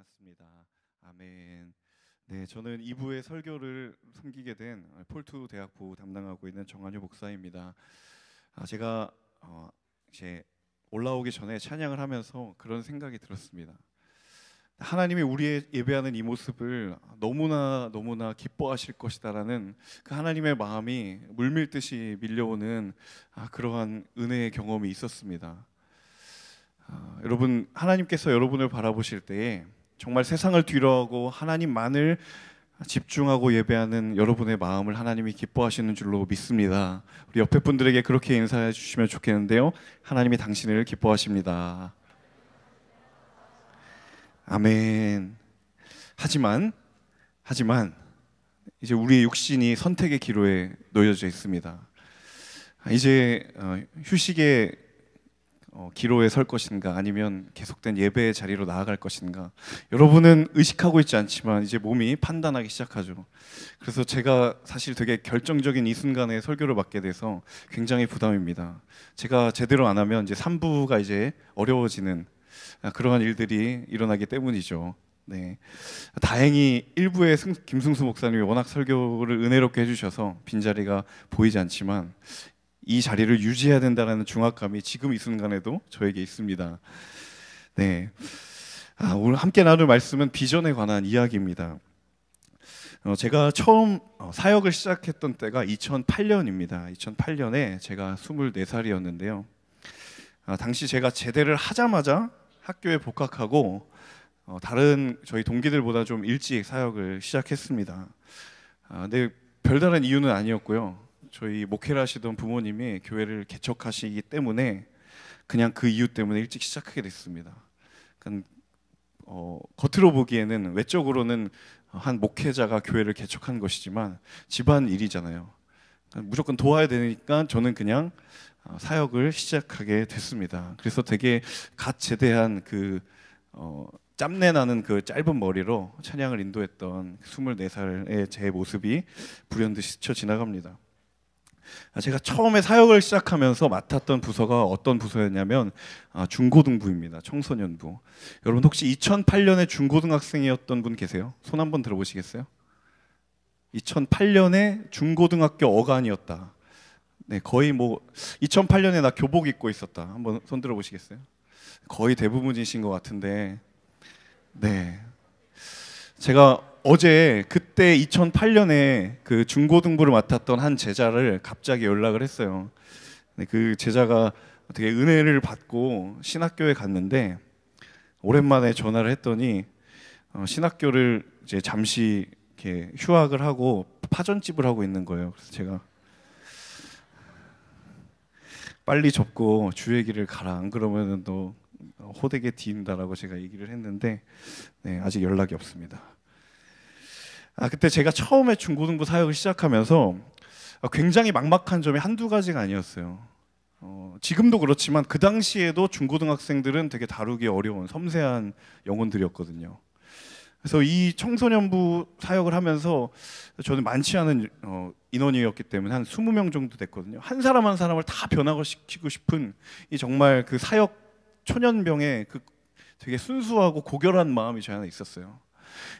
반갑습니다. 아멘. 네, 저는 2부의 설교를 섬기게 된 폴투 대학부 담당하고 있는 정한효 목사입니다. 제가 이제 올라오기 전에 찬양을 하면서 그런 생각이 들었습니다. 하나님이 우리의 예배하는 이 모습을 너무나 기뻐하실 것이다라는 그 하나님의 마음이 물밀듯이 밀려오는 그러한 은혜의 경험이 있었습니다. 여러분, 하나님께서 여러분을 바라보실 때에 정말 세상을 뒤로하고 하나님만을 집중하고 예배하는 여러분의 마음을 하나님이 기뻐하시는 줄로 믿습니다. 우리 옆에 분들에게 그렇게 인사해 주시면 좋겠는데요. 하나님이 당신을 기뻐하십니다. 아멘. 하지만 이제 우리의 육신이 선택의 기로에 놓여져 있습니다. 이제 휴식의 기로에 설 것인가, 아니면 계속된 예배의 자리로 나아갈 것인가, 여러분은 의식하고 있지 않지만 이제 몸이 판단하기 시작하죠. 그래서 제가 사실 되게 결정적인 이 순간에 설교를 맡게 돼서 굉장히 부담입니다. 제가 제대로 안 하면 이제 3부가 이제 어려워지는 그러한 일들이 일어나기 때문이죠. 네. 다행히 1부에 김승수 목사님이 워낙 설교를 은혜롭게 해주셔서 빈자리가 보이지 않지만 이 자리를 유지해야 된다는 중압감이 지금 이 순간에도 저에게 있습니다. 네. 오늘 함께 나눌 말씀은 비전에 관한 이야기입니다. 제가 처음 사역을 시작했던 때가 2008년입니다. 2008년에 제가 24살이었는데요. 당시 제가 제대를 하자마자 학교에 복학하고 다른 저희 동기들보다 좀 일찍 사역을 시작했습니다. 근데 별다른 이유는 아니었고요. 저희 목회를 하시던 부모님이 교회를 개척하시기 때문에 그냥 그 이유 때문에 일찍 시작하게 됐습니다. 그러니까 겉으로 보기에는, 외적으로는 한 목회자가 교회를 개척한 것이지만 집안 일이잖아요. 그러니까 무조건 도와야 되니까 저는 그냥 사역을 시작하게 됐습니다. 그래서 되게 갓 제대한 그 짬내 나는 그 짧은 머리로 찬양을 인도했던 24살의 제 모습이 불현듯이 스쳐 지나갑니다. 제가 처음에 사역을 시작하면서 맡았던 부서가 어떤 부서였냐면 중고등부입니다. 청소년부. 여러분 혹시 2008년에 중고등학생이었던 분 계세요? 손 한번 들어보시겠어요? 2008년에 중고등학교 어간이었다. 네, 거의 2008년에 나 교복 입고 있었다. 한번 손 들어보시겠어요? 거의 대부분이신 것 같은데, 네, 제가 어제 그때 2008년에 그 중고등부를 맡았던 한 제자를 갑자기 연락을 했어요. 그 제자가 되게 은혜를 받고 신학교에 갔는데 오랜만에 전화를 했더니 신학교를 이제 잠시 이렇게 휴학을 하고 파전집을 하고 있는 거예요. 그래서 제가 빨리 접고 주의 길을 가라, 안 그러면은 너 호되게 뒤인다라고 제가 얘기를 했는데, 네, 아직 연락이 없습니다. 그때 제가 처음에 중고등부 사역을 시작하면서 굉장히 막막한 점이 한두 가지가 아니었어요. 지금도 그렇지만 그 당시에도 중고등학생들은 되게 다루기 어려운 섬세한 영혼들이었거든요. 그래서 이 청소년부 사역을 하면서 저는 많지 않은 인원이었기 때문에 한 20명 정도 됐거든요. 한 사람 한 사람을 다 변화시키고 싶은 이 정말 그 사역 초년병의 그 되게 순수하고 고결한 마음이 저 안에 있었어요.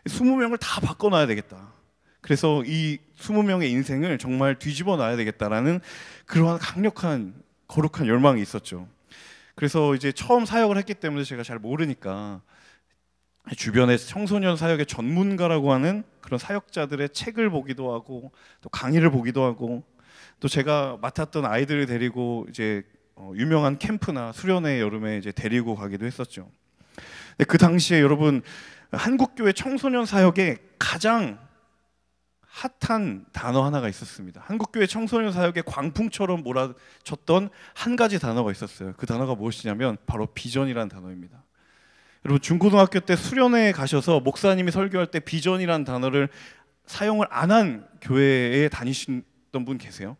20명을 다 바꿔놔야 되겠다. 그래서 이 20명의 인생을 정말 뒤집어 놔야 되겠다라는 그러한 강력한 거룩한 열망이 있었죠. 그래서 이제 처음 사역을 했기 때문에 제가 잘 모르니까 주변에 청소년 사역의 전문가라고 하는 그런 사역자들의 책을 보기도 하고 또 강의를 보기도 하고, 또 제가 맡았던 아이들을 데리고 이제 유명한 캠프나 수련회 여름에 이제 데리고 가기도 했었죠. 근데 그 당시에 여러분, 한국교회 청소년 사역에 가장 핫한 단어 하나가 있었습니다. 한국교회 청소년 사역의 광풍처럼 몰아쳤던 한 가지 단어가 있었어요. 그 단어가 무엇이냐면 바로 비전이라는 단어입니다. 여러분, 중고등학교 때 수련회에 가셔서 목사님이 설교할 때 비전이라는 단어를 사용을 안 한 교회에 다니셨던 분 계세요?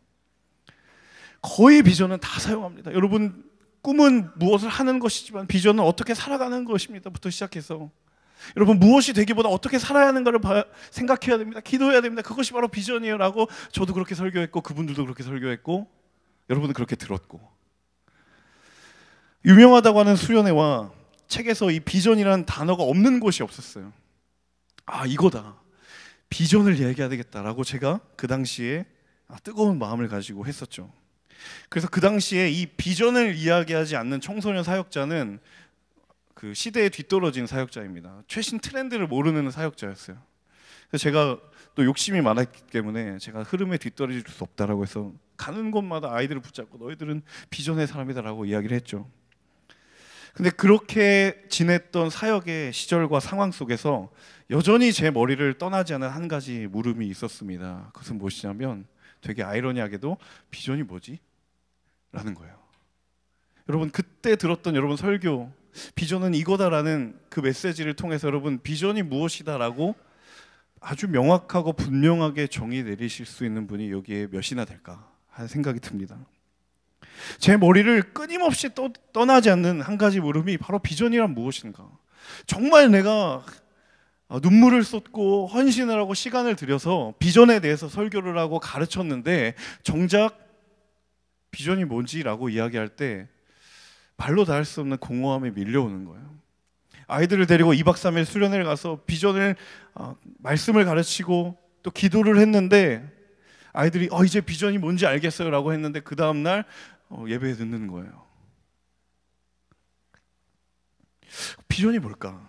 거의 비전은 다 사용합니다. 여러분, 꿈은 무엇을 하는 것이지만 비전은 어떻게 살아가는 것입니다 부터 시작해서, 여러분, 무엇이 되기보다 어떻게 살아야 하는가를 생각해야 됩니다. 기도해야 됩니다. 그것이 바로 비전이에요 라고 저도 그렇게 설교했고 그분들도 그렇게 설교했고 여러분은 그렇게 들었고, 유명하다고 하는 수련회와 책에서 이 비전이라는 단어가 없는 곳이 없었어요. 아, 이거다. 비전을 이야기해야 되겠다라고 제가 그 당시에 뜨거운 마음을 가지고 했었죠. 그래서 그 당시에 이 비전을 이야기하지 않는 청소년 사역자는 그 시대에 뒤떨어진 사역자입니다. 최신 트렌드를 모르는 사역자였어요. 그래서 제가 또 욕심이 많았기 때문에 제가 흐름에 뒤떨어질 수 없다라고 해서 가는 곳마다 아이들을 붙잡고 너희들은 비전의 사람이다라고 이야기를 했죠. 근데 그렇게 지냈던 사역의 시절과 상황 속에서 여전히 제 머리를 떠나지 않은 한 가지 물음이 있었습니다. 그것은 무엇이냐면 되게 아이러니하게도 비전이 뭐지? 라는 거예요. 여러분, 그때 들었던 여러분 설교 비전은 이거다라는 그 메시지를 통해서 여러분 비전이 무엇이다 라고 아주 명확하고 분명하게 정의 내리실 수 있는 분이 여기에 몇이나 될까 하는 생각이 듭니다. 제 머리를 끊임없이 떠나지 않는 한 가지 물음이 바로 비전이란 무엇인가. 정말 내가 눈물을 쏟고 헌신을 하고 시간을 들여서 비전에 대해서 설교를 하고 가르쳤는데 정작 비전이 뭔지라고 이야기할 때 발로 닿을 수 없는 공허함이 밀려오는 거예요. 아이들을 데리고 2박 3일 수련회를 가서 비전을 말씀을 가르치고 또 기도를 했는데 아이들이 이제 비전이 뭔지 알겠어요 라고 했는데 그 다음날 예배에 듣는 거예요. 비전이 뭘까?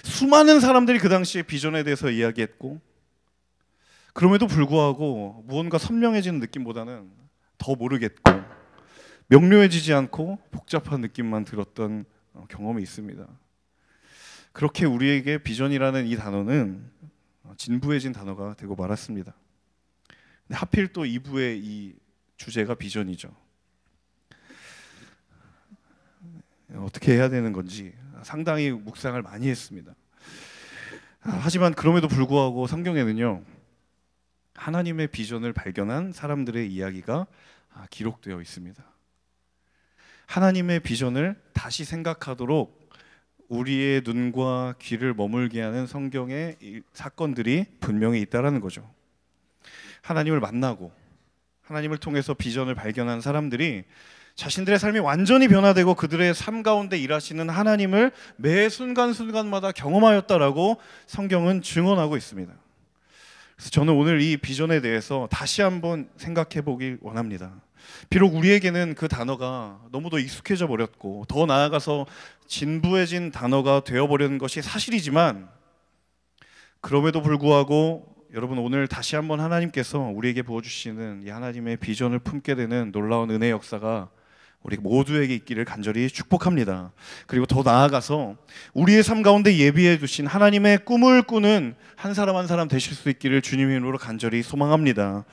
수많은 사람들이 그 당시에 비전에 대해서 이야기했고 그럼에도 불구하고 무언가 선명해지는 느낌보다는 더 모르겠고 명료해지지 않고 복잡한 느낌만 들었던 경험이 있습니다. 그렇게 우리에게 비전이라는 이 단어는 진부해진 단어가 되고 말았습니다. 근데 하필 또 2부의 이 주제가 비전이죠. 어떻게 해야 되는 건지 상당히 묵상을 많이 했습니다. 하지만 그럼에도 불구하고 성경에는요, 하나님의 비전을 발견한 사람들의 이야기가 기록되어 있습니다. 하나님의 비전을 다시 생각하도록 우리의 눈과 귀를 머물게 하는 성경의 사건들이 분명히 있다라는 거죠. 하나님을 만나고 하나님을 통해서 비전을 발견한 사람들이 자신들의 삶이 완전히 변화되고 그들의 삶 가운데 일하시는 하나님을 매 순간순간마다 경험하였다라고 성경은 증언하고 있습니다. 그래서 저는 오늘 이 비전에 대해서 다시 한번 생각해 보기 원합니다. 비록 우리에게는 그 단어가 너무도 익숙해져 버렸고 더 나아가서 진부해진 단어가 되어버리는 것이 사실이지만 그럼에도 불구하고 여러분, 오늘 다시 한번 하나님께서 우리에게 부어주시는 이 하나님의 비전을 품게 되는 놀라운 은혜 역사가 우리 모두에게 있기를 간절히 축복합니다. 그리고 더 나아가서 우리의 삶 가운데 예비해 두신 하나님의 꿈을 꾸는 한 사람 한 사람 되실 수 있기를 주님의 이름으로 간절히 소망합니다.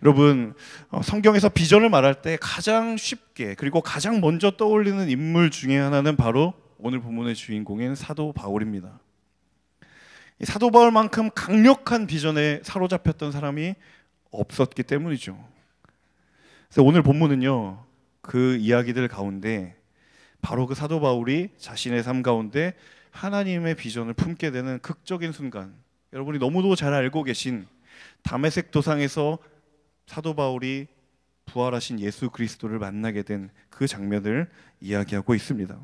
여러분, 성경에서 비전을 말할 때 가장 쉽게 그리고 가장 먼저 떠올리는 인물 중에 하나는 바로 오늘 본문의 주인공인 사도 바울입니다. 이 사도 바울만큼 강력한 비전에 사로잡혔던 사람이 없었기 때문이죠. 그래서 오늘 본문은요, 그 이야기들 가운데 바로 그 사도 바울이 자신의 삶 가운데 하나님의 비전을 품게 되는 극적인 순간, 여러분이 너무도 잘 알고 계신 다메섹 도상에서 사도 바울이 부활하신 예수 그리스도를 만나게 된 그 장면을 이야기하고 있습니다.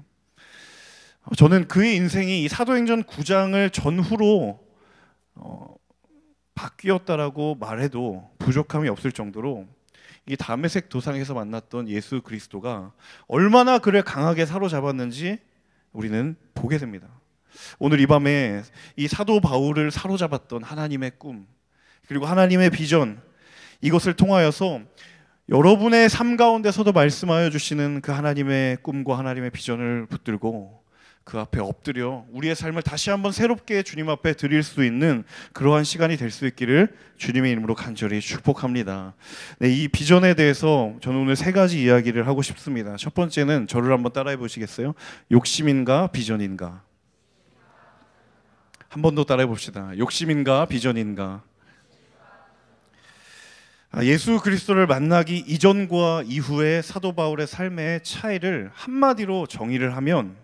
저는 그의 인생이 이 사도행전 9장을 전후로 바뀌었다라고 말해도 부족함이 없을 정도로 이 다메섹 도상에서 만났던 예수 그리스도가 얼마나 그를 강하게 사로잡았는지 우리는 보게 됩니다. 오늘 이 밤에 이 사도 바울을 사로잡았던 하나님의 꿈 그리고 하나님의 비전, 이것을 통하여서 여러분의 삶 가운데서도 말씀하여 주시는 그 하나님의 꿈과 하나님의 비전을 붙들고 그 앞에 엎드려 우리의 삶을 다시 한번 새롭게 주님 앞에 드릴 수 있는 그러한 시간이 될 수 있기를 주님의 이름으로 간절히 축복합니다. 네, 이 비전에 대해서 저는 오늘 3가지 이야기를 하고 싶습니다. 첫 번째는 저를 한번 따라해 보시겠어요? 욕심인가 비전인가? 한 번 더 따라해 봅시다. 욕심인가 비전인가? 예수 그리스도를 만나기 이전과 이후의 사도 바울의 삶의 차이를 한마디로 정의를 하면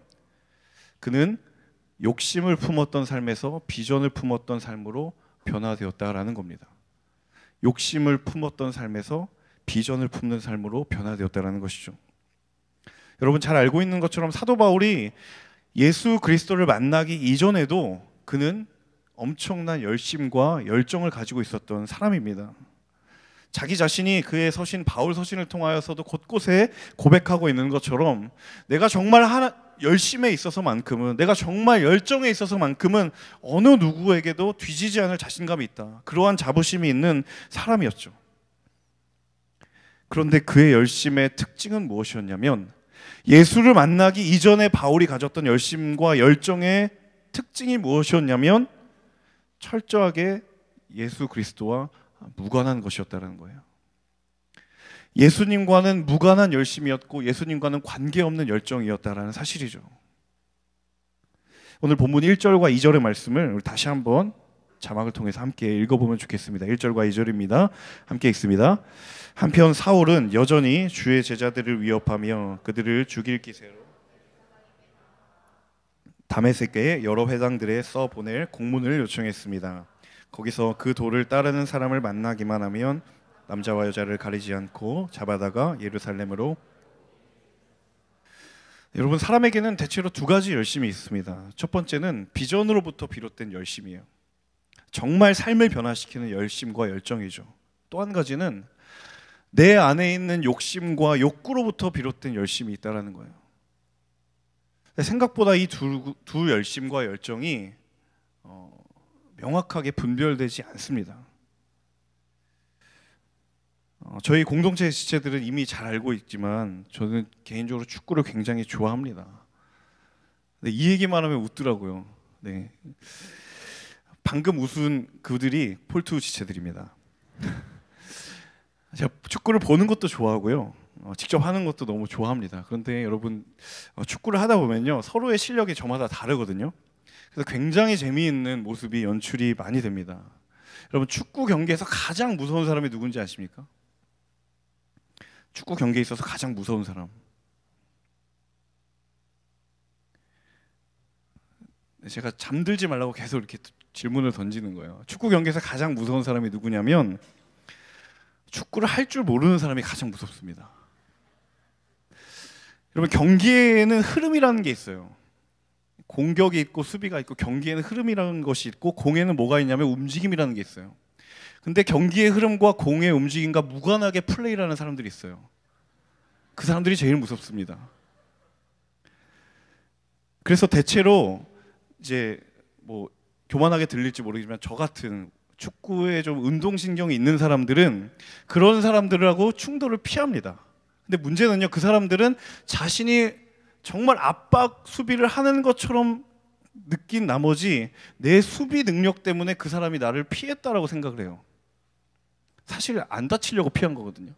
그는 욕심을 품었던 삶에서 비전을 품었던 삶으로 변화되었다라는 겁니다. 욕심을 품었던 삶에서 비전을 품는 삶으로 변화되었다라는 것이죠. 여러분 잘 알고 있는 것처럼 사도 바울이 예수 그리스도를 만나기 이전에도 그는 엄청난 열심과 열정을 가지고 있었던 사람입니다. 자기 자신이 그의 서신 바울 서신을 통하여서도 곳곳에 고백하고 있는 것처럼 내가 정말 열심에 있어서만큼은, 내가 정말 열정에 있어서만큼은 어느 누구에게도 뒤지지 않을 자신감이 있다. 그러한 자부심이 있는 사람이었죠. 그런데 그의 열심의 특징은 무엇이었냐면, 예수를 만나기 이전에 바울이 가졌던 열심과 열정의 특징이 무엇이었냐면 철저하게 예수 그리스도와 무관한 것이었다는 거예요. 예수님과는 무관한 열심이었고 예수님과는 관계없는 열정이었다라는 사실이죠. 오늘 본문 1절과 2절의 말씀을 우리 다시 한번 자막을 통해서 함께 읽어보면 좋겠습니다. 1절과 2절입니다. 함께 읽습니다. 한편 사울은 여전히 주의 제자들을 위협하며 그들을 죽일 기세로 다메섹에 여러 회당들에 써보낼 공문을 요청했습니다. 거기서 그 도를 따르는 사람을 만나기만 하면 남자와 여자를 가리지 않고 잡아다가 예루살렘으로. 여러분, 사람에게는 대체로 두 가지 열심이 있습니다. 첫 번째는 비전으로부터 비롯된 열심이에요. 정말 삶을 변화시키는 열심과 열정이죠. 또 한 가지는 내 안에 있는 욕심과 욕구로부터 비롯된 열심이 있다는 거예요. 생각보다 이 두 열심과 열정이 명확하게 분별되지 않습니다. 저희 공동체 지체들은 이미 잘 알고 있지만 저는 개인적으로 축구를 굉장히 좋아합니다. 근데 이 얘기만 하면 웃더라고요. 네. 방금 웃은 그들이 폴투 지체들입니다. 제가 축구를 보는 것도 좋아하고요. 직접 하는 것도 너무 좋아합니다. 그런데 여러분, 축구를 하다 보면요, 서로의 실력이 저마다 다르거든요. 그래서 굉장히 재미있는 모습이 연출이 많이 됩니다. 여러분, 축구 경기에서 가장 무서운 사람이 누군지 아십니까? 축구 경기에 있어서 가장 무서운 사람. 제가 잠들지 말라고 계속 이렇게 질문을 던지는 거예요. 축구 경기에서 가장 무서운 사람이 누구냐면 축구를 할 줄 모르는 사람이 가장 무섭습니다. 여러분, 경기에는 흐름이라는 게 있어요. 공격이 있고 수비가 있고 경기에는 흐름이라는 것이 있고 공에는 뭐가 있냐면 움직임이라는 게 있어요. 근데 경기의 흐름과 공의 움직임과 무관하게 플레이를 하는 사람들이 있어요. 그 사람들이 제일 무섭습니다. 그래서 대체로 이제 뭐 교만하게 들릴지 모르겠지만 저 같은 축구에 좀 운동신경이 있는 사람들은 그런 사람들하고 충돌을 피합니다. 근데 문제는요, 그 사람들은 자신이 정말 압박 수비를 하는 것처럼 느낀 나머지 내 수비 능력 때문에 그 사람이 나를 피했다라고 생각을 해요. 사실 안 다치려고 피한 거거든요.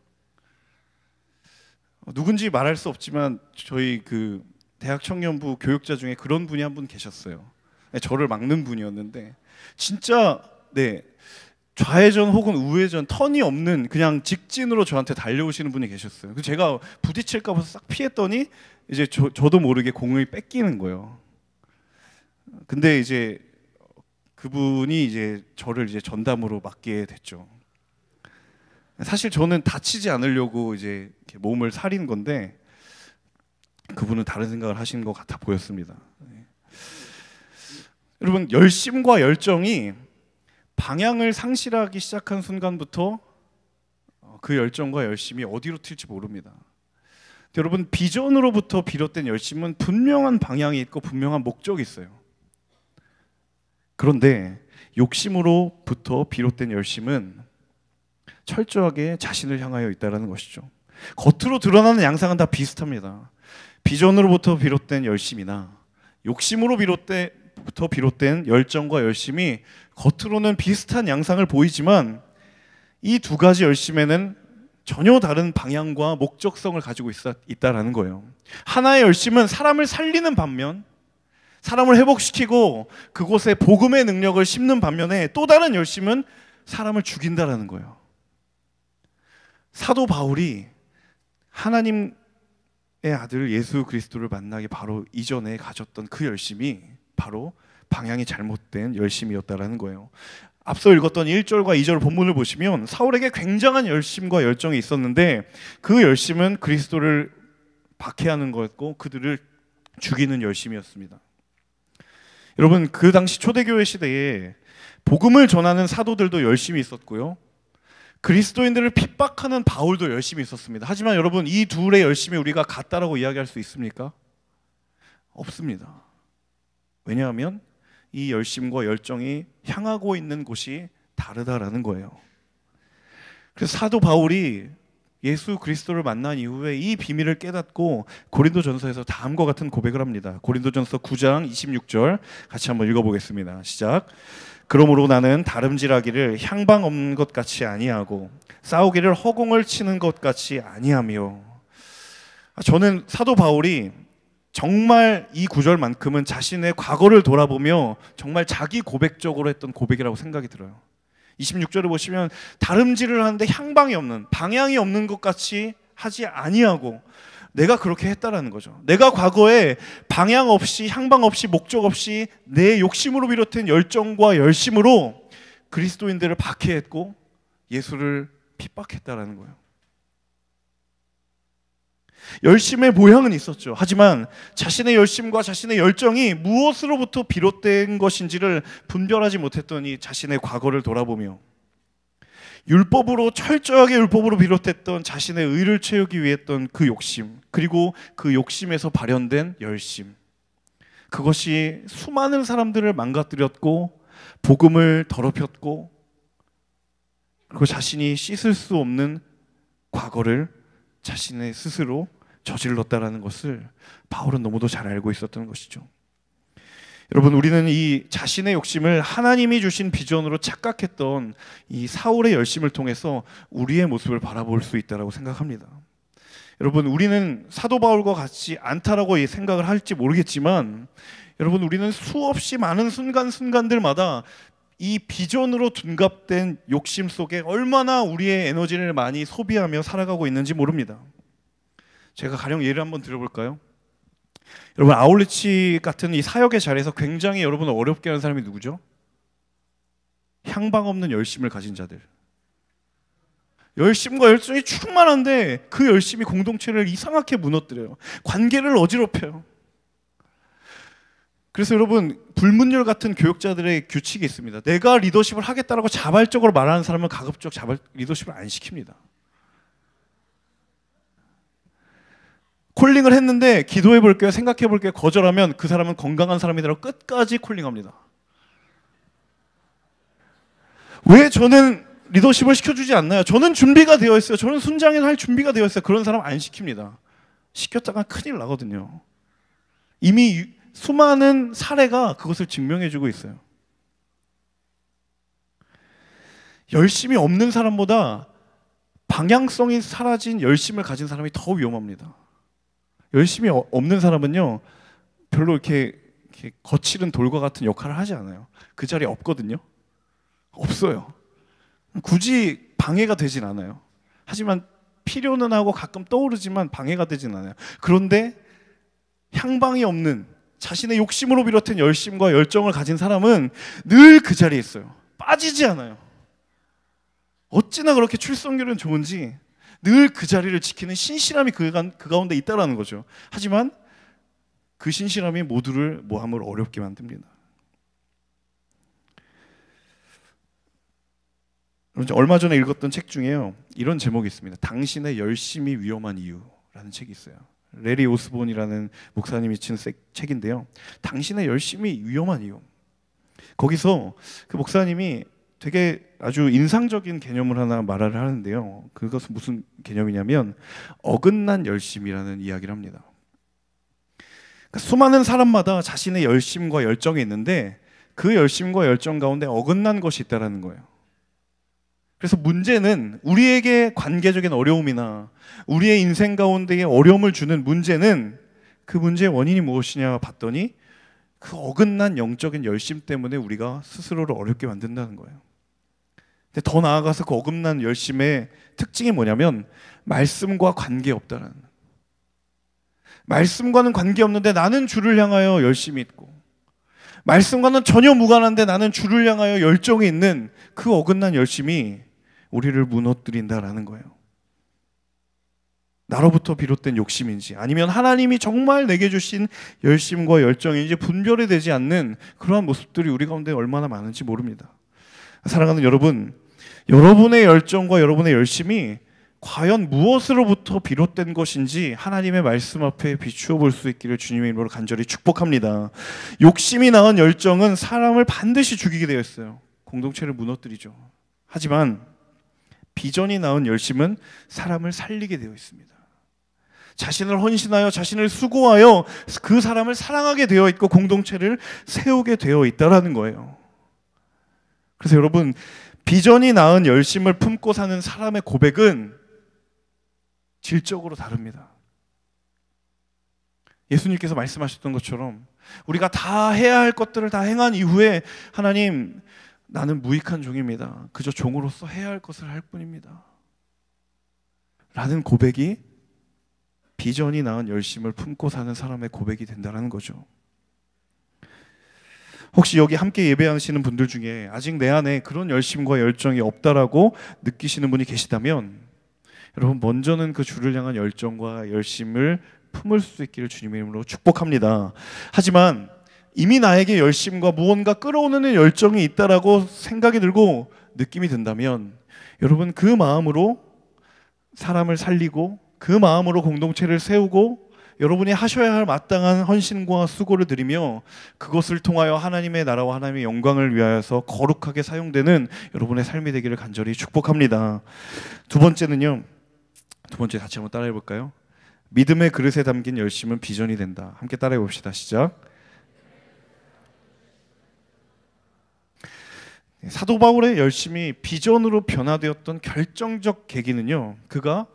누군지 말할 수 없지만 저희 그 대학 청년부 교육자 중에 그런 분이 한 분 계셨어요. 저를 막는 분이었는데 진짜 좌회전 혹은 우회전 턴이 없는 그냥 직진으로 저한테 달려오시는 분이 계셨어요. 그래서 제가 부딪힐까 봐서 싹 피했더니 이제 저도 모르게 공을 뺏기는 거예요. 근데 이제 그분이 이제 저를 이제 전담으로 맡게 됐죠. 사실 저는 다치지 않으려고 이제 이렇게 몸을 사린 건데 그분은 다른 생각을 하시는 것 같아 보였습니다. 여러분, 열심과 열정이 방향을 상실하기 시작한 순간부터 그 열정과 열심이 어디로 튈지 모릅니다. 여러분, 비전으로부터 비롯된 열심은 분명한 방향이 있고 분명한 목적이 있어요. 그런데 욕심으로부터 비롯된 열심은 철저하게 자신을 향하여 있다는 것이죠. 겉으로 드러나는 양상은 다 비슷합니다. 비전으로부터 비롯된 열심이나 욕심으로부터 비롯된 열정과 열심이 겉으로는 비슷한 양상을 보이지만 이 두 가지 열심에는 전혀 다른 방향과 목적성을 가지고 있다라는 거예요. 하나의 열심은 사람을 살리는 반면, 사람을 회복시키고 그곳에 복음의 능력을 심는 반면에 또 다른 열심은 사람을 죽인다라는 거예요. 사도 바울이 하나님의 아들 예수 그리스도를 만나기 바로 이전에 가졌던 그 열심이 바로 방향이 잘못된 열심이었다라는 거예요. 앞서 읽었던 1절과 2절 본문을 보시면 사울에게 굉장한 열심과 열정이 있었는데 그 열심은 그리스도를 박해하는 거였고 그들을 죽이는 열심이었습니다. 여러분, 그 당시 초대교회 시대에 복음을 전하는 사도들도 열심히 있었고요, 그리스도인들을 핍박하는 바울도 열심히 있었습니다. 하지만 여러분, 이 둘의 열심이 우리가 같다라고 이야기할 수 있습니까? 없습니다. 왜냐하면 이 열심과 열정이 향하고 있는 곳이 다르다라는 거예요. 그래서 사도 바울이 예수 그리스도를 만난 이후에 이 비밀을 깨닫고 고린도전서에서 다음과 같은 고백을 합니다. 고린도전서 9장 26절 같이 한번 읽어보겠습니다. 시작. 그러므로 나는 다름질하기를 향방 없는 것 같이 아니하고 싸우기를 허공을 치는 것 같이 아니하며. 저는 사도 바울이 정말 이 구절만큼은 자신의 과거를 돌아보며 정말 자기 고백적으로 했던 고백이라고 생각이 들어요. 26절을 보시면 다름질을 하는데 향방이 없는, 방향이 없는 것 같이 하지 아니하고, 내가 그렇게 했다라는 거죠. 내가 과거에 방향 없이, 향방 없이, 목적 없이 내 욕심으로 비롯된 열정과 열심으로 그리스도인들을 박해했고 예수를 핍박했다라는 거예요. 열심의 모양은 있었죠. 하지만 자신의 열심과 자신의 열정이 무엇으로부터 비롯된 것인지를 분별하지 못했던 이 자신의 과거를 돌아보며 율법으로, 철저하게 율법으로 비롯했던 자신의 의를 채우기 위해 했던 그 욕심, 그리고 그 욕심에서 발현된 열심, 그것이 수많은 사람들을 망가뜨렸고 복음을 더럽혔고, 그리고 자신이 씻을 수 없는 과거를 자신의 스스로 저질렀다라는 것을 바울은 너무도 잘 알고 있었던 것이죠. 여러분, 우리는 이 자신의 욕심을 하나님이 주신 비전으로 착각했던 이 사울의 열심을 통해서 우리의 모습을 바라볼 수 있다고 생각합니다. 여러분, 우리는 사도 바울과 같지 않다라고 생각을 할지 모르겠지만, 여러분, 우리는 수없이 많은 순간순간들마다 이 비전으로 둔갑된 욕심 속에 얼마나 우리의 에너지를 많이 소비하며 살아가고 있는지 모릅니다. 제가 가령 예를 한번 들어볼까요? 여러분, 아울리치 같은 이 사역의 자리에서 굉장히 여러분을 어렵게 하는 사람이 누구죠? 향방 없는 열심을 가진 자들. 열심과 열정이 충만한데 그 열심이 공동체를 이상하게 무너뜨려요. 관계를 어지럽혀요. 그래서 여러분, 불문율 같은 교육자들의 규칙이 있습니다. 내가 리더십을 하겠다라고 자발적으로 말하는 사람은 가급적 리더십을 안 시킵니다. 콜링을 했는데 기도해 볼게요, 생각해 볼게요, 거절하면 그 사람은 건강한 사람이라고 끝까지 콜링합니다. 왜 저는 리더십을 시켜주지 않나요? 저는 준비가 되어 있어요. 저는 순장을 할 준비가 되어 있어요. 그런 사람 안 시킵니다. 시켰다가 큰일 나거든요. 이미 수많은 사례가 그것을 증명해주고 있어요. 열심이 없는 사람보다 방향성이 사라진 열심을 가진 사람이 더 위험합니다. 열심이 없는 사람은요, 별로 이렇게 거칠은 돌과 같은 역할을 하지 않아요. 그 자리에 없거든요. 없어요. 굳이 방해가 되진 않아요. 하지만 필요는 하고 가끔 떠오르지만 방해가 되진 않아요. 그런데 향방이 없는 자신의 욕심으로 비롯된 열심과 열정을 가진 사람은 늘 그 자리에 있어요. 빠지지 않아요. 어찌나 그렇게 출석률은 좋은지 늘 그 자리를 지키는 신실함이 그 가운데 있다라는 거죠. 하지만 그 신실함이 모함을 어렵게 만듭니다. 얼마 전에 읽었던 책 중에요, 이런 제목이 있습니다. 당신의 열심이 위험한 이유라는 책이 있어요. 레리 오스본이라는 목사님이 쓴 책인데요. 당신의 열심이 위험한 이유. 거기서 그 목사님이 되게 아주 인상적인 개념을 하나 말을 하는데요. 그것은 무슨 개념이냐면 어긋난 열심이라는 이야기를 합니다. 그러니까 수많은 사람마다 자신의 열심과 열정이 있는데 그 열심과 열정 가운데 어긋난 것이 있다는 거예요. 그래서 문제는, 우리에게 관계적인 어려움이나 우리의 인생 가운데에 어려움을 주는 문제는, 그 문제의 원인이 무엇이냐 봤더니 그 어긋난 영적인 열심 때문에 우리가 스스로를 어렵게 만든다는 거예요. 근데 더 나아가서 그 어긋난 열심의 특징이 뭐냐면 말씀과 관계없다는, 말씀과는 관계없는데 나는 주를 향하여 열심히 있고, 말씀과는 전혀 무관한데 나는 주를 향하여 열정이 있는 그 어긋난 열심이 우리를 무너뜨린다라는 거예요. 나로부터 비롯된 욕심인지 아니면 하나님이 정말 내게 주신 열심과 열정인지 분별이 되지 않는 그러한 모습들이 우리 가운데 얼마나 많은지 모릅니다. 사랑하는 여러분, 여러분의 열정과 여러분의 열심이 과연 무엇으로부터 비롯된 것인지 하나님의 말씀 앞에 비추어 볼 수 있기를 주님의 이름으로 간절히 축복합니다. 욕심이 낳은 열정은 사람을 반드시 죽이게 되어 있어요. 공동체를 무너뜨리죠. 하지만 비전이 낳은 열심은 사람을 살리게 되어 있습니다. 자신을 헌신하여 자신을 수고하여 그 사람을 사랑하게 되어 있고 공동체를 세우게 되어 있다는 거예요. 그래서 여러분, 비전이 낳은 열심을 품고 사는 사람의 고백은 질적으로 다릅니다. 예수님께서 말씀하셨던 것처럼 우리가 다 해야 할 것들을 다 행한 이후에 하나님, 나는 무익한 종입니다. 그저 종으로서 해야 할 것을 할 뿐입니다. 라는 고백이 비전이 낳은 열심을 품고 사는 사람의 고백이 된다는 거죠. 혹시 여기 함께 예배하시는 분들 중에 아직 내 안에 그런 열심과 열정이 없다라고 느끼시는 분이 계시다면 여러분, 먼저는 그 주를 향한 열정과 열심을 품을 수 있기를 주님의 이름으로 축복합니다. 하지만 이미 나에게 열심과 무언가 끌어오는 열정이 있다라고 생각이 들고 느낌이 든다면 여러분, 그 마음으로 사람을 살리고 그 마음으로 공동체를 세우고 여러분이 하셔야 할 마땅한 헌신과 수고를 드리며 그것을 통하여 하나님의 나라와 하나님의 영광을 위하여서 거룩하게 사용되는 여러분의 삶이 되기를 간절히 축복합니다. 두 번째는요, 두 번째 같이 한번 따라해 볼까요? 믿음의 그릇에 담긴 열심은 비전이 된다. 함께 따라해 봅시다. 시작. 사도 바울의 열심이 비전으로 변화되었던 결정적 계기는요, 그가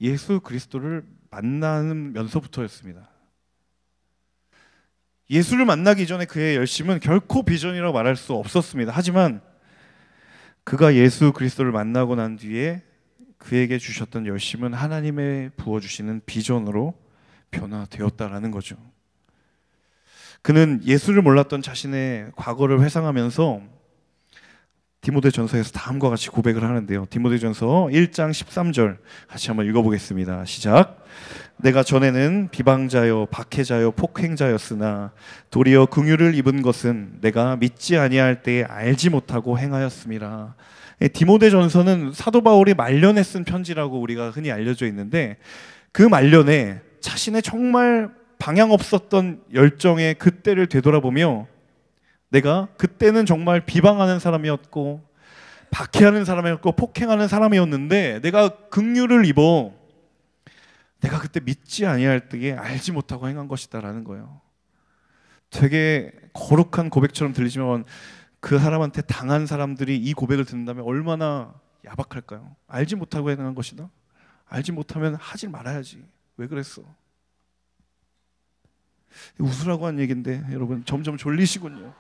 예수 그리스도를 만나면서부터였습니다. 예수를 만나기 전에 그의 열심은 결코 비전이라고 말할 수 없었습니다. 하지만 그가 예수 그리스도를 만나고 난 뒤에 그에게 주셨던 열심은 하나님의 부어주시는 비전으로 변화되었다라는 거죠. 그는 예수를 몰랐던 자신의 과거를 회상하면서 디모데전서에서 다음과 같이 고백을 하는데요. 디모데전서 1장 13절 같이 한번 읽어보겠습니다. 시작. 내가 전에는 비방자요 박해자요 폭행자였으나 도리어 긍휼을 입은 것은 내가 믿지 아니할 때에 알지 못하고 행하였음이라. 디모데전서는 사도 바울이 말년에 쓴 편지라고 우리가 흔히 알려져 있는데 그 말년에 자신의 정말 방향 없었던 열정의 그때를 되돌아보며 내가 그때는 정말 비방하는 사람이었고 박해하는 사람이었고 폭행하는 사람이었는데 내가 긍휼을 입어 내가 그때 믿지 아니할 때에 알지 못하고 행한 것이다라는 거예요. 되게 거룩한 고백처럼 들리지만 그 사람한테 당한 사람들이 이 고백을 듣는다면 얼마나 야박할까요? 알지 못하고 행한 것이다. 알지 못하면 하지 말아야지. 왜 그랬어? 웃으라고 한 얘기인데 여러분 점점 졸리시군요.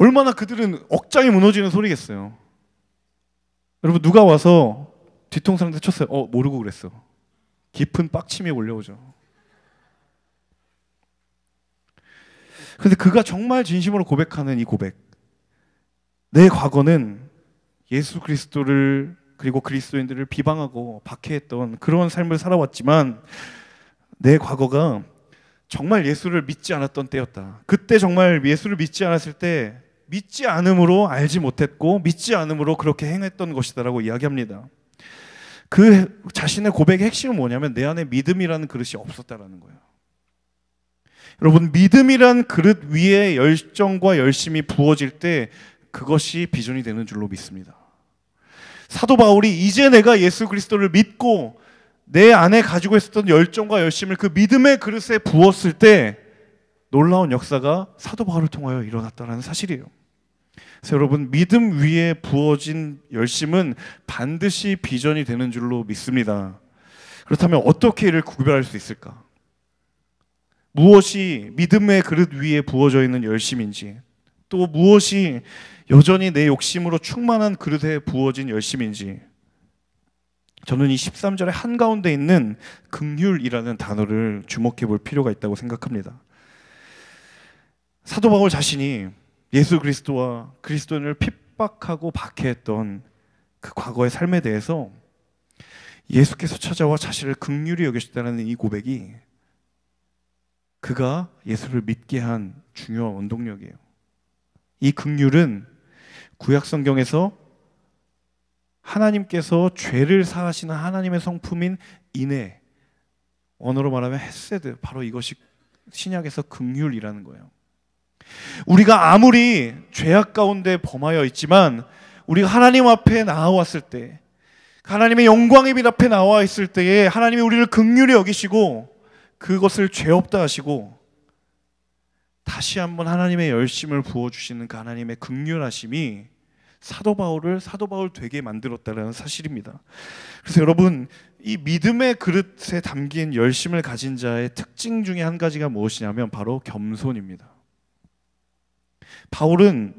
얼마나 그들은 억장이 무너지는 소리겠어요. 여러분, 누가 와서 뒤통수한테 쳤어요. 모르고 그랬어. 깊은 빡침이 올려오죠. 그런데 그가 정말 진심으로 고백하는 이 고백, 내 과거는 예수 그리스도를 그리고 그리스도인들을 비방하고 박해했던 그런 삶을 살아왔지만 내 과거가 정말 예수를 믿지 않았던 때였다. 그때 정말 예수를 믿지 않았을 때 믿지 않음으로 알지 못했고 믿지 않음으로 그렇게 행했던 것이다라고 이야기합니다. 그 자신의 고백의 핵심은 뭐냐면 내 안에 믿음이라는 그릇이 없었다라는 거예요. 여러분, 믿음이란 그릇 위에 열정과 열심이 부어질 때 그것이 비전이 되는 줄로 믿습니다. 사도 바울이 이제 내가 예수 그리스도를 믿고 내 안에 가지고 있었던 열정과 열심을 그 믿음의 그릇에 부었을 때 놀라운 역사가 사도 바울을 통하여 일어났다는 사실이에요. 그래서 여러분, 믿음 위에 부어진 열심은 반드시 비전이 되는 줄로 믿습니다. 그렇다면 어떻게 이를 구별할 수 있을까? 무엇이 믿음의 그릇 위에 부어져 있는 열심인지, 또 무엇이 여전히 내 욕심으로 충만한 그릇에 부어진 열심인지, 저는 이 13절의 한가운데 있는 긍휼이라는 단어를 주목해 볼 필요가 있다고 생각합니다. 사도 바울 자신이 예수 그리스도와 그리스도인을 핍박하고 박해했던 그 과거의 삶에 대해서 예수께서 찾아와 자신을 긍휼히 여기셨다는 이 고백이 그가 예수를 믿게 한 중요한 원동력이에요. 이 긍휼은 구약 성경에서 하나님께서 죄를 사하시는 하나님의 성품인 인애, 언어로 말하면 헤세드, 바로 이것이 신약에서 긍휼이라는 거예요. 우리가 아무리 죄악 가운데 범하여 있지만 우리가 하나님 앞에 나와왔을 때, 하나님의 영광의 빛 앞에 나와 있을 때에 하나님이 우리를 긍휼히 여기시고 그것을 죄 없다 하시고 다시 한번 하나님의 열심을 부어주시는 그 하나님의 긍휼하심이 사도 바울을 사도 바울 되게 만들었다는 사실입니다. 그래서 여러분, 이 믿음의 그릇에 담긴 열심을 가진 자의 특징 중에 한 가지가 무엇이냐면 바로 겸손입니다. 바울은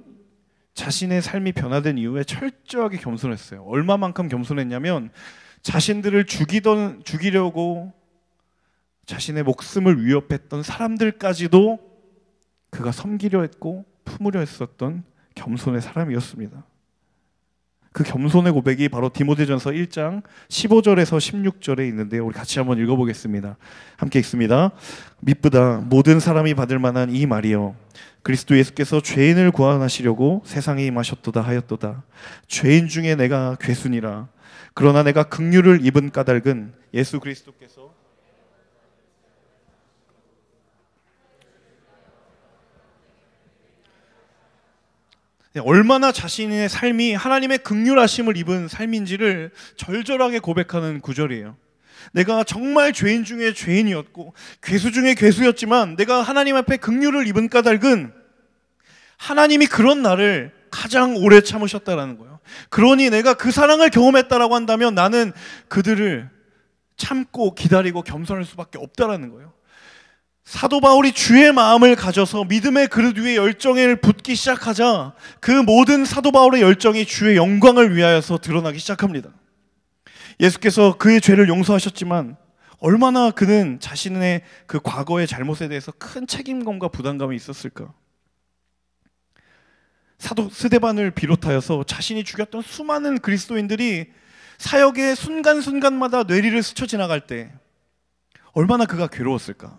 자신의 삶이 변화된 이후에 철저하게 겸손했어요. 얼마만큼 겸손했냐면 자신들을 죽이려고 자신의 목숨을 위협했던 사람들까지도 그가 섬기려 했고 품으려 했었던 겸손의 사람이었습니다. 그 겸손의 고백이 바로 디모데전서 1장 15절에서 16절에 있는데요. 우리 같이 한번 읽어보겠습니다. 함께 읽습니다. 미쁘다 모든 사람이 받을 만한 이 말이여, 그리스도 예수께서 죄인을 구원하시려고 세상에 임하셨도다 하였도다. 죄인 중에 내가 괴순이라. 그러나 내가 긍휼을 입은 까닭은 예수 그리스도께서 얼마나 자신의 삶이 하나님의 긍휼하심을 입은 삶인지를 절절하게 고백하는 구절이에요. 내가 정말 죄인 중에 죄인이었고 괴수 중에 괴수였지만 내가 하나님 앞에 긍휼을 입은 까닭은 하나님이 그런 나를 가장 오래 참으셨다라는 거예요. 그러니 내가 그 사랑을 경험했다라고 한다면 나는 그들을 참고 기다리고 겸손할 수밖에 없다라는 거예요. 사도 바울이 주의 마음을 가져서 믿음의 그릇 위에 열정을 붓기 시작하자 그 모든 사도 바울의 열정이 주의 영광을 위하여서 드러나기 시작합니다. 예수께서 그의 죄를 용서하셨지만 얼마나 그는 자신의 그 과거의 잘못에 대해서 큰 책임감과 부담감이 있었을까. 사도 스데반을 비롯하여서 자신이 죽였던 수많은 그리스도인들이 사역의 순간순간마다 뇌리를 스쳐 지나갈 때 얼마나 그가 괴로웠을까.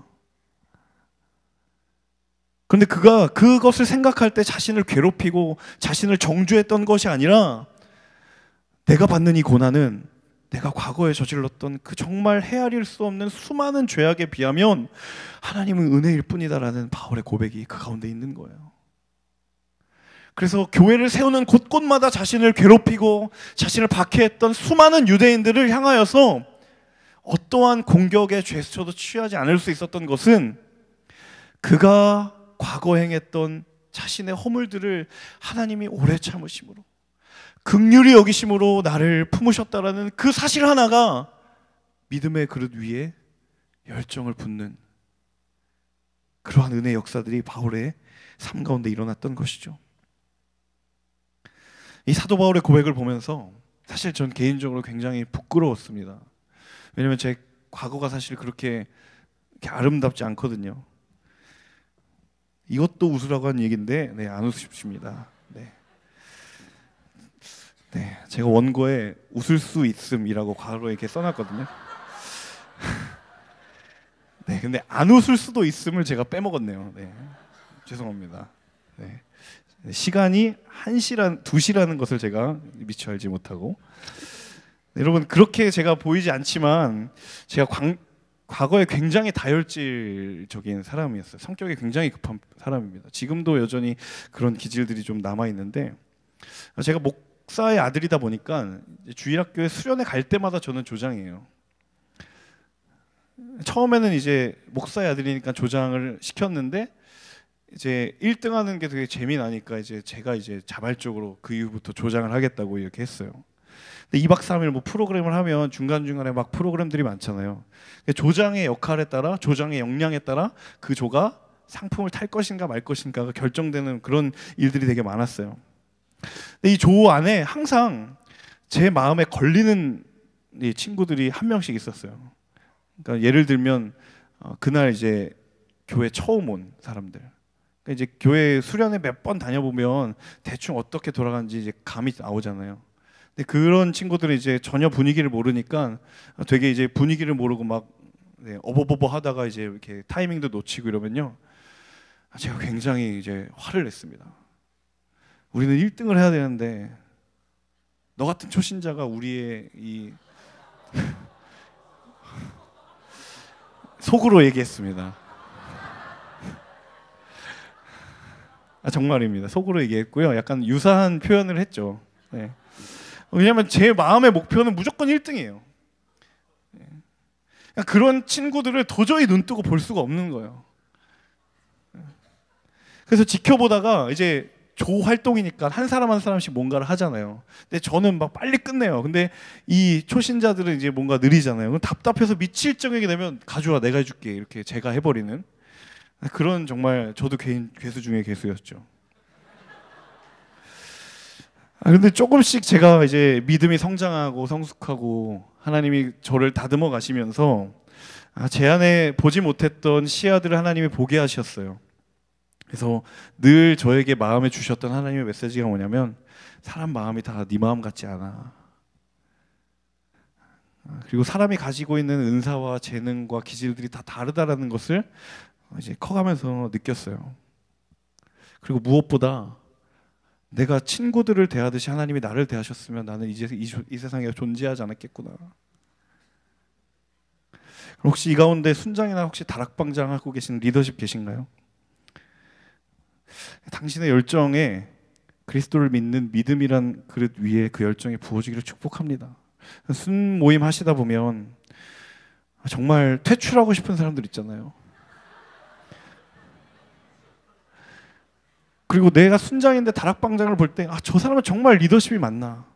그런데 그가 그것을 생각할 때 자신을 괴롭히고 자신을 정죄했던 것이 아니라 내가 받는 이 고난은 내가 과거에 저질렀던 그 정말 헤아릴 수 없는 수많은 죄악에 비하면 하나님은 은혜일 뿐이다라는 바울의 고백이 그 가운데 있는 거예요. 그래서 교회를 세우는 곳곳마다 자신을 괴롭히고 자신을 박해했던 수많은 유대인들을 향하여서 어떠한 공격의 제스처도 취하지 않을 수 있었던 것은 그가 과거 행했던 자신의 허물들을 하나님이 오래 참으심으로 긍휼히 여기심으로 나를 품으셨다라는 그 사실 하나가 믿음의 그릇 위에 열정을 붓는 그러한 은혜의 역사들이 바울의 삶 가운데 일어났던 것이죠. 이 사도 바울의 고백을 보면서 사실 전 개인적으로 굉장히 부끄러웠습니다. 왜냐하면 제 과거가 사실 그렇게 아름답지 않거든요. 이것도 웃으라고 한 얘기인데 안 웃으십니다. 네, 제가 원고에 웃을 수 있음이라고 괄호에 이렇게 써놨거든요. 네, 근데 안 웃을 수도 있음을 제가 빼먹었네요. 네, 죄송합니다. 네, 시간이 2시라는 것을 제가 미처 알지 못하고 네, 여러분 그렇게 제가 보이지 않지만 제가 과거에 굉장히 다혈질적인 사람이었어요. 성격이 굉장히 급한 사람입니다. 지금도 여전히 그런 기질들이 좀 남아있는데 제가 목사의 아들이다 보니까 주일학교에 수련회 갈 때마다 저는 조장이에요. 처음에는 이제 목사의 아들이니까 조장을 시켰는데 이제 1등하는 게 되게 재미나니까 이제 제가 이제 자발적으로 그 이후부터 조장을 하겠다고 이렇게 했어요. 근데 2박 3일 뭐 프로그램을 하면 중간중간에 막 프로그램들이 많잖아요. 조장의 역할에 따라 조장의 역량에 따라 그 조가 상품을 탈 것인가 말 것인가가 결정되는 그런 일들이 되게 많았어요. 근데 이 조 안에 항상 제 마음에 걸리는 이 친구들이 한 명씩 있었어요. 그러니까 예를 들면 그날 이제 교회 처음 온 사람들. 그러니까 이제 교회 수련회 몇 번 다녀보면 대충 어떻게 돌아가는지 이제 감이 나오잖아요. 근데 그런 친구들은 이제 전혀 분위기를 모르니까 되게 이제 분위기를 모르고 막 어버버버 하다가 이제 이렇게 타이밍도 놓치고 이러면요, 제가 굉장히 이제 화를 냈습니다. 우리는 1등을 해야 되는데 너 같은 초신자가 우리의 이 속으로 얘기했습니다. 정말입니다. 속으로 얘기했고요. 약간 유사한 표현을 했죠. 네. 왜냐하면 제 마음의 목표는 무조건 1등이에요. 그런 친구들을 도저히 눈 뜨고 볼 수가 없는 거예요. 그래서 지켜보다가 이제 조 활동이니까 한 사람 한 사람씩 뭔가를 하잖아요. 근데 저는 막 빨리 끝내요. 근데 이 초신자들은 이제 뭔가 느리잖아요. 그럼 답답해서 미칠 정액이 되면 가져와, 내가 해줄게, 이렇게 제가 해버리는 그런, 정말 저도 괴수 중에 괴수였죠. 근데 조금씩 제가 이제 믿음이 성장하고 성숙하고 하나님이 저를 다듬어 가시면서 제 안에 보지 못했던 시야들을 하나님이 보게 하셨어요. 그래서 늘 저에게 마음에 주셨던 하나님의 메시지가 뭐냐면, 사람 마음이 다 네 마음 같지 않아. 그리고 사람이 가지고 있는 은사와 재능과 기질들이 다 다르다라는 것을 이제 커가면서 느꼈어요. 그리고 무엇보다 내가 친구들을 대하듯이 하나님이 나를 대하셨으면 나는 이제 이 세상에 존재하지 않았겠구나. 혹시 이 가운데 순장이나 혹시 다락방장 하고 계신 리더십 계신가요? 당신의 열정에 그리스도를 믿는 믿음이란 그릇 위에 그 열정이 부어지기를 축복합니다. 순 모임 하시다 보면 정말 퇴출하고 싶은 사람들 있잖아요. 그리고 내가 순장인데 다락방장을 볼 때 저 사람은 정말 리더십이 맞나?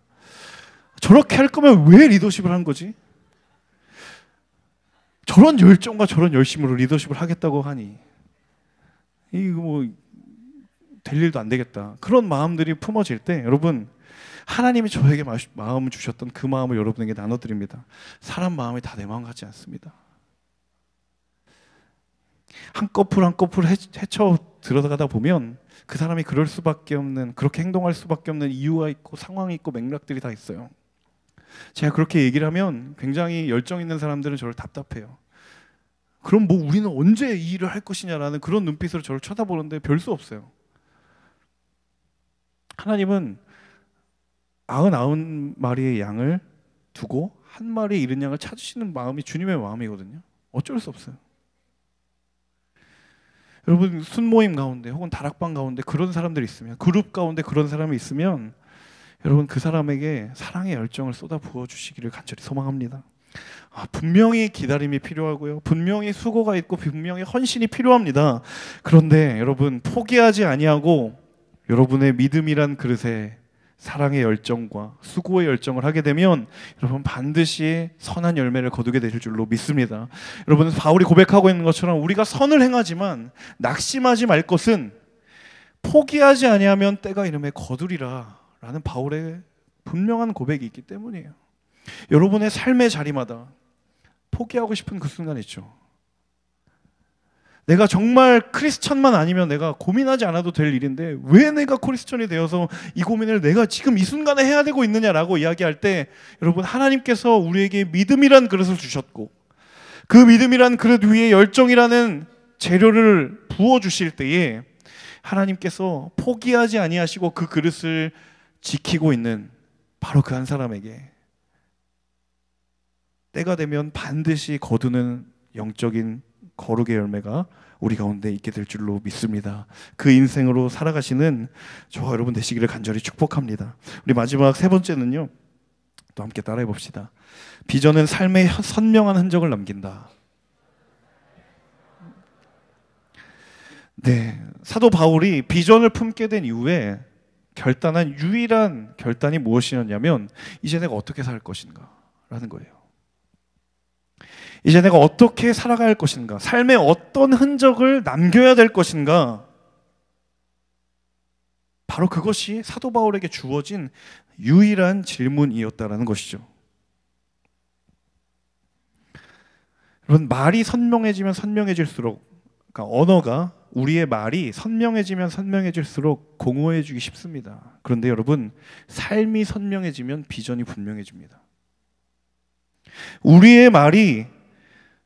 저렇게 할 거면 왜 리더십을 한 거지? 저런 열정과 저런 열심으로 리더십을 하겠다고 하니 이거 뭐 될 일도 안 되겠다. 그런 마음들이 품어질 때 여러분, 하나님이 저에게 마음을 주셨던 그 마음을 여러분에게 나눠드립니다. 사람 마음이 다 내 마음 같지 않습니다. 한꺼풀 한꺼풀 헤쳐 들어가다 보면 그 사람이 그럴 수밖에 없는, 그렇게 행동할 수밖에 없는 이유가 있고 상황이 있고 맥락들이 다 있어요. 제가 그렇게 얘기를 하면 굉장히 열정 있는 사람들은 저를 답답해요. 그럼 뭐 우리는 언제 이 일을 할 것이냐라는 그런 눈빛으로 저를 쳐다보는데 별 수 없어요. 하나님은 99마리의 양을 두고 한 마리 잃은 양을 찾으시는 마음이 주님의 마음이거든요. 어쩔 수 없어요. 여러분, 순모임 가운데 혹은 다락방 가운데 그런 사람들이 있으면, 그룹 가운데 그런 사람이 있으면 여러분, 그 사람에게 사랑의 열정을 쏟아 부어 주시기를 간절히 소망합니다. 분명히 기다림이 필요하고요, 분명히 수고가 있고 분명히 헌신이 필요합니다. 그런데 여러분, 포기하지 아니하고 여러분의 믿음이란 그릇에 사랑의 열정과 수고의 열정을 하게 되면 여러분 반드시 선한 열매를 거두게 되실 줄로 믿습니다. 여러분, 바울이 고백하고 있는 것처럼 우리가 선을 행하지만 낙심하지 말 것은 포기하지 아니하면 때가 이름에 거두리라 라는 바울의 분명한 고백이 있기 때문이에요. 여러분의 삶의 자리마다 포기하고 싶은 그 순간 있죠. 내가 정말 크리스천만 아니면 내가 고민하지 않아도 될 일인데 왜 내가 크리스천이 되어서 이 고민을 내가 지금 이 순간에 해야 되고 있느냐라고 이야기할 때, 여러분, 하나님께서 우리에게 믿음이란 그릇을 주셨고 그 믿음이란 그릇 위에 열정이라는 재료를 부어주실 때에 하나님께서 포기하지 아니하시고 그 그릇을 지키고 있는 바로 그 한 사람에게 때가 되면 반드시 거두는 영적인 거룩의 열매가 우리 가운데 있게 될 줄로 믿습니다. 그 인생으로 살아가시는 저와 여러분 되시기를 간절히 축복합니다. 우리 마지막 세 번째는요, 또 함께 따라해 봅시다. 비전은 삶의 선명한 흔적을 남긴다. 네, 사도 바울이 비전을 품게 된 이후에 결단한 유일한 결단이 무엇이었냐면, 이제 내가 어떻게 살 것인가 라는 거예요. 이제 내가 어떻게 살아갈 것인가, 삶에 어떤 흔적을 남겨야 될 것인가, 바로 그것이 사도 바울에게 주어진 유일한 질문이었다라는 것이죠. 여러분, 말이 선명해지면 선명해질수록, 그러니까 언어가 우리의 말이 선명해지면 선명해질수록 공허해지기 쉽습니다. 그런데 여러분, 삶이 선명해지면 비전이 분명해집니다. 우리의 말이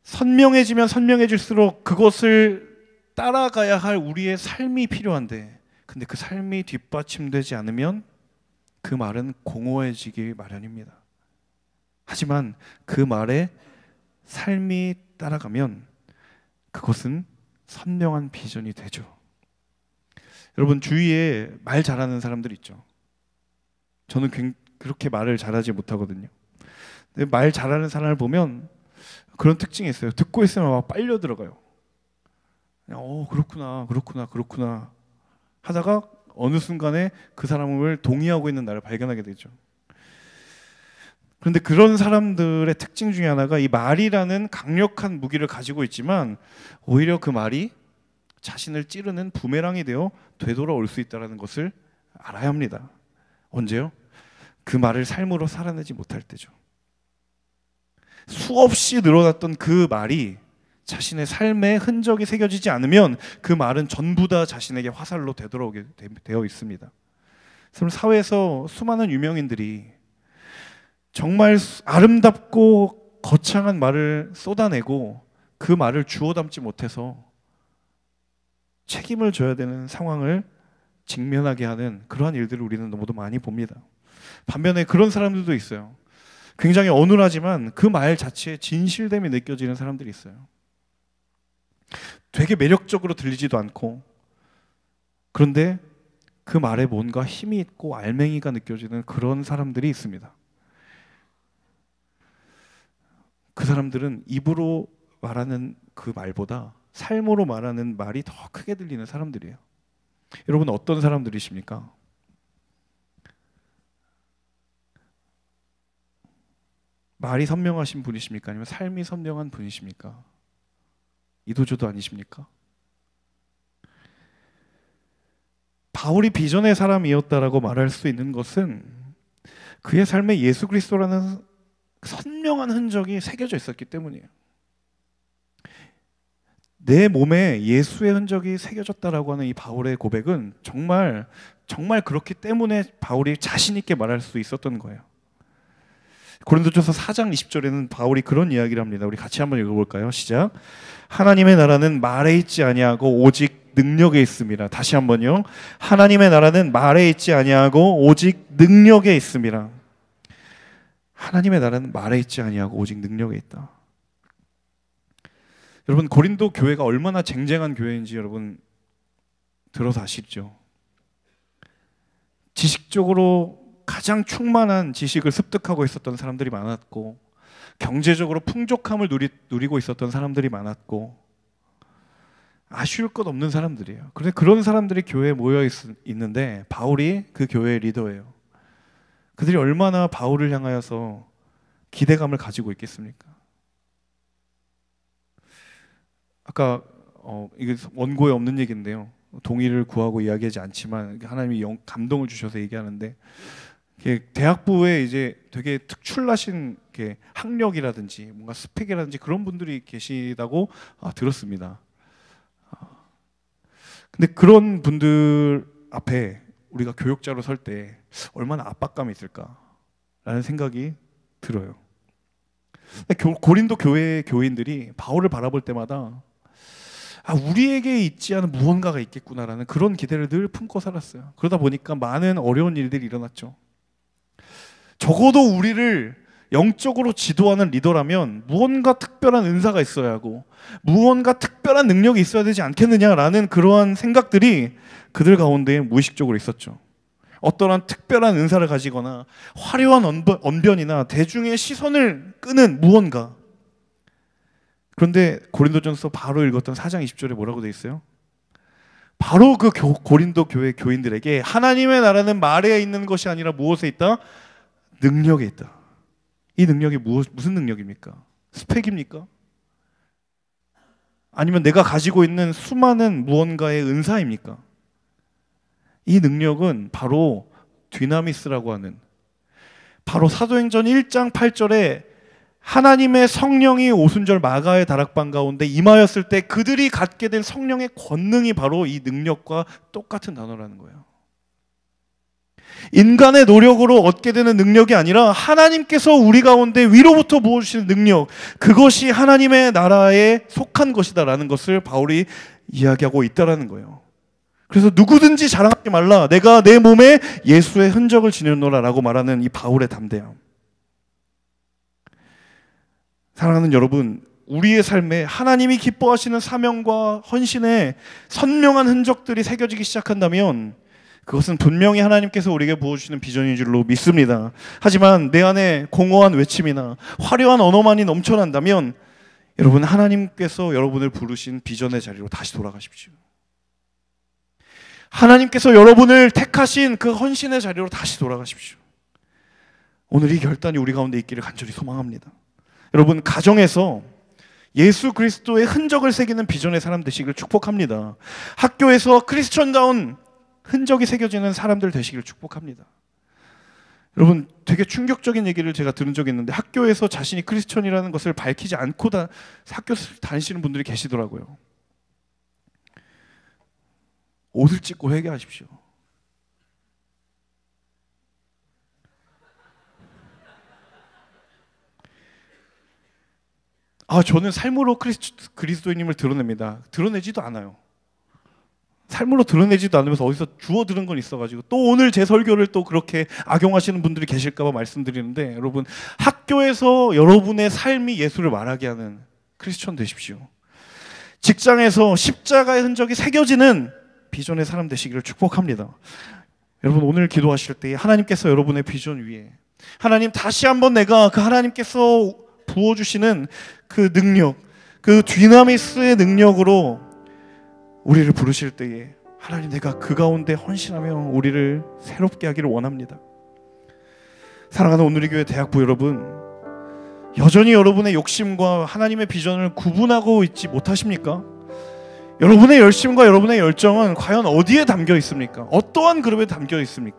선명해지면 선명해질수록 그것을 따라가야 할 우리의 삶이 필요한데, 근데 그 삶이 뒷받침되지 않으면 그 말은 공허해지기 마련입니다. 하지만 그 말에 삶이 따라가면 그것은 선명한 비전이 되죠. 여러분, 주위에 말 잘하는 사람들 있죠. 저는 그렇게 말을 잘하지 못하거든요. 근데 말 잘하는 사람을 보면 그런 특징이 있어요. 듣고 있으면 막 빨려 들어가요. 그렇구나 하다가 어느 순간에 그 사람을 동의하고 있는 나를 발견하게 되죠. 그런데 그런 사람들의 특징 중에 하나가 이 말이라는 강력한 무기를 가지고 있지만 오히려 그 말이 자신을 찌르는 부메랑이 되어 되돌아올 수 있다는 것을 알아야 합니다. 언제요? 그 말을 삶으로 살아내지 못할 때죠. 수없이 늘어났던 그 말이 자신의 삶에 흔적이 새겨지지 않으면 그 말은 전부 다 자신에게 화살로 되돌아오게 되어 있습니다. 사회에서 수많은 유명인들이 정말 아름답고 거창한 말을 쏟아내고 그 말을 주워 담지 못해서 책임을 져야 되는 상황을 직면하게 하는 그러한 일들을 우리는 너무도 많이 봅니다. 반면에 그런 사람들도 있어요. 굉장히 어눌하지만 그 말 자체에 진실됨이 느껴지는 사람들이 있어요. 되게 매력적으로 들리지도 않고, 그런데 그 말에 뭔가 힘이 있고 알맹이가 느껴지는 그런 사람들이 있습니다. 그 사람들은 입으로 말하는 그 말보다 삶으로 말하는 말이 더 크게 들리는 사람들이에요. 여러분, 어떤 사람들이십니까? 말이 선명하신 분이십니까? 아니면 삶이 선명한 분이십니까? 이도저도 아니십니까? 바울이 비전의 사람이었다라고 말할 수 있는 것은 그의 삶에 예수 그리스도라는 선명한 흔적이 새겨져 있었기 때문이에요. 내 몸에 예수의 흔적이 새겨졌다라고 하는 이 바울의 고백은 정말 그렇기 때문에 바울이 자신 있게 말할 수 있었던 거예요. 고린도전서 4장 20절에는 바울이 그런 이야기를 합니다. 우리 같이 한번 읽어볼까요? 시작. 하나님의 나라는 말에 있지 아니하고 오직 능력에 있습니다. 다시 한번요. 하나님의 나라는 말에 있지 아니하고 오직 능력에 있습니다. 하나님의 나라는 말에 있지 아니하고 오직 능력에 있다. 여러분, 고린도 교회가 얼마나 쟁쟁한 교회인지 여러분 들어서 아시죠? 지식적으로 가장 충만한 지식을 습득하고 있었던 사람들이 많았고, 경제적으로 풍족함을 누리고 있었던 사람들이 많았고, 아쉬울 것 없는 사람들이에요. 그런데 그런 사람들이 교회에 모여 있는데 바울이 그 교회의 리더예요. 그들이 얼마나 바울을 향하여서 기대감을 가지고 있겠습니까? 아까 이게 원고에 없는 얘기인데요. 동의를 구하고 이야기하지 않지만 하나님이 감동을 주셔서 얘기하는데, 대학부에 이제 되게 특출나신 학력이라든지 뭔가 스펙이라든지 그런 분들이 계시다고 들었습니다. 근데 그런 분들 앞에 우리가 교육자로 설 때 얼마나 압박감이 있을까라는 생각이 들어요. 고린도 교회의 교인들이 바울을 바라볼 때마다 우리에게 있지 않은 무언가가 있겠구나라는 그런 기대를 늘 품고 살았어요. 그러다 보니까 많은 어려운 일들이 일어났죠. 적어도 우리를 영적으로 지도하는 리더라면 무언가 특별한 은사가 있어야 하고 무언가 특별한 능력이 있어야 되지 않겠느냐라는 그러한 생각들이 그들 가운데 무의식적으로 있었죠. 어떠한 특별한 은사를 가지거나 화려한 언변이나 대중의 시선을 끄는 무언가. 그런데 고린도전서 바로 읽었던 4장 20절에 뭐라고 돼 있어요? 바로 그 고린도 교회 교인들에게 하나님의 나라는 말에 있는 것이 아니라 무엇에 있다? 능력에 있다. 이 능력이 무슨 능력입니까? 스펙입니까? 아니면 내가 가지고 있는 수많은 무언가의 은사입니까? 이 능력은 바로 디나미스라고 하는, 바로 사도행전 1장 8절에 하나님의 성령이 오순절 마가의 다락방 가운데 임하였을 때 그들이 갖게 된 성령의 권능이 바로 이 능력과 똑같은 단어라는 거예요. 인간의 노력으로 얻게 되는 능력이 아니라 하나님께서 우리 가운데 위로부터 부어주시는 능력, 그것이 하나님의 나라에 속한 것이다라는 것을 바울이 이야기하고 있다라는 거예요. 그래서 누구든지 자랑하지 말라, 내가 내 몸에 예수의 흔적을 지녔노라 라고 말하는 이 바울의 담대함. 사랑하는 여러분, 우리의 삶에 하나님이 기뻐하시는 사명과 헌신의 선명한 흔적들이 새겨지기 시작한다면 그것은 분명히 하나님께서 우리에게 부어주시는 비전인 줄로 믿습니다. 하지만 내 안에 공허한 외침이나 화려한 언어만이 넘쳐난다면 여러분, 하나님께서 여러분을 부르신 비전의 자리로 다시 돌아가십시오. 하나님께서 여러분을 택하신 그 헌신의 자리로 다시 돌아가십시오. 오늘 이 결단이 우리 가운데 있기를 간절히 소망합니다. 여러분, 가정에서 예수 그리스도의 흔적을 새기는 비전의 사람 되시기를 축복합니다. 학교에서 크리스천다운 흔적이 새겨지는 사람들 되시기를 축복합니다. 여러분, 되게 충격적인 얘기를 제가 들은 적이 있는데 학교에서 자신이 크리스천이라는 것을 밝히지 않고 학교 다니시는 분들이 계시더라고요. 옷을 찢고 회개하십시오. 저는 삶으로 그리스도인임을 드러냅니다. 드러내지도 않아요. 삶으로 드러내지도 않으면서 어디서 주워 들은 건 있어가지고 또 오늘 제 설교를 또 그렇게 악용하시는 분들이 계실까봐 말씀드리는데, 여러분, 학교에서 여러분의 삶이 예수를 말하게 하는 크리스천 되십시오. 직장에서 십자가의 흔적이 새겨지는 비전의 사람 되시기를 축복합니다. 여러분, 오늘 기도하실 때 하나님께서 여러분의 비전 위에, 하나님 다시 한번 내가 그 하나님께서 부어주시는 그 능력, 그 디나미스의 능력으로 우리를 부르실 때에 하나님, 내가 그 가운데 헌신하며 우리를 새롭게 하기를 원합니다. 사랑하는 오늘의 교회 대학부 여러분, 여전히 여러분의 욕심과 하나님의 비전을 구분하고 있지 못하십니까? 여러분의 열심과 여러분의 열정은 과연 어디에 담겨 있습니까? 어떠한 그룹에 담겨 있습니까?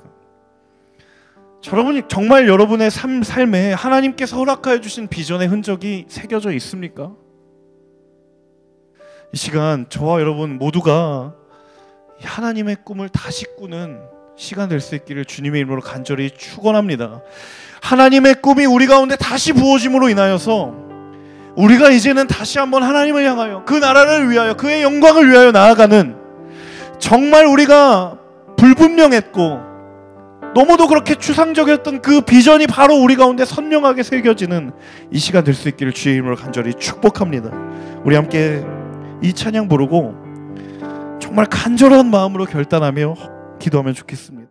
여러분이 정말 여러분의 삶에 하나님께서 허락하여 주신 비전의 흔적이 새겨져 있습니까? 이 시간 저와 여러분 모두가 하나님의 꿈을 다시 꾸는 시간 될 수 있기를 주님의 이름으로 간절히 축원합니다. 하나님의 꿈이 우리 가운데 다시 부어짐으로 인하여서 우리가 이제는 다시 한번 하나님을 향하여, 그 나라를 위하여, 그의 영광을 위하여 나아가는, 정말 우리가 불분명했고 너무도 그렇게 추상적이었던 그 비전이 바로 우리 가운데 선명하게 새겨지는 이 시간 될 수 있기를 주의 이름으로 간절히 축복합니다. 우리 함께 이 찬양 부르고 정말 간절한 마음으로 결단하며 기도하면 좋겠습니다.